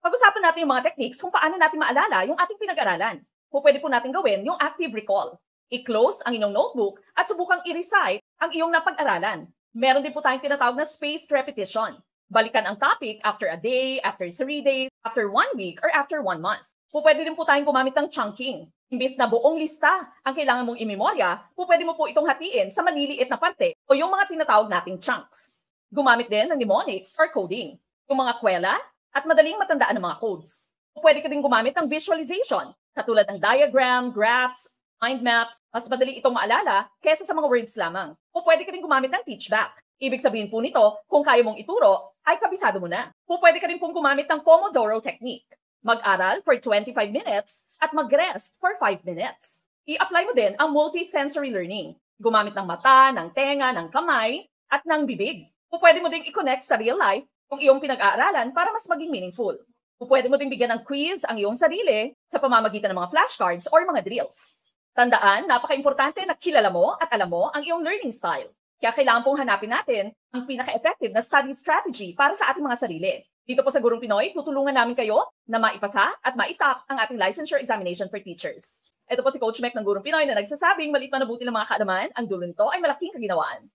Pag-usapan natin yung mga techniques kung paano natin maalala yung ating pinag-aralan. Pwede po natin gawin yung active recall. I-close ang inyong notebook at subukang i-recite ang iyong napag-aralan. Meron din po tayong tinatawag na spaced repetition. Balikan ang topic after a day, after 3 days, after 1 week, or after 1 month. Pwede din po tayong gumamit ng chunking. Imbis na buong lista ang kailangan mong imemorya, pwede mo po itong hatiin sa maliliit na parte o yung mga tinatawag nating chunks. Gumamit din ng mnemonics or coding. Yung mga kwela at madaling matandaan ng mga codes. Pwede ka din gumamit ng visualization, katulad ng diagram, graphs, mind maps. Mas madali itong maalala kaysa sa mga words lamang. Pwede ka din gumamit ng teachback. Ibig sabihin po nito, kung kaya mong ituro, ay kabisado mo na. Pwede ka din pong gumamit ng Pomodoro technique. Mag-aral for 25 minutes at mag-rest for 5 minutes. I-apply mo din ang multi-sensory learning. Gumamit ng mata, ng tenga, ng kamay, at ng bibig. Pwede mo din i-connect sa real life kung iyong pinag-aaralan para mas maging meaningful. Pwede mo din bigyan ng quiz ang iyong sarili sa pamamagitan ng mga flashcards or mga drills. Tandaan, napaka-importante na kilala mo at alam mo ang iyong learning style. Kaya kailangan pong hanapin natin ang pinaka-effective na study strategy para sa ating mga sarili. Dito po sa Gurong Pinoy, tutulungan namin kayo na maipasa at maitap ang ating licensure examination for teachers. Ito po si Coach Mek ng Gurong Pinoy na nagsasabing maliit man na buti ng mga kaalaman, ang dulo nito ay malaking kaginawaan.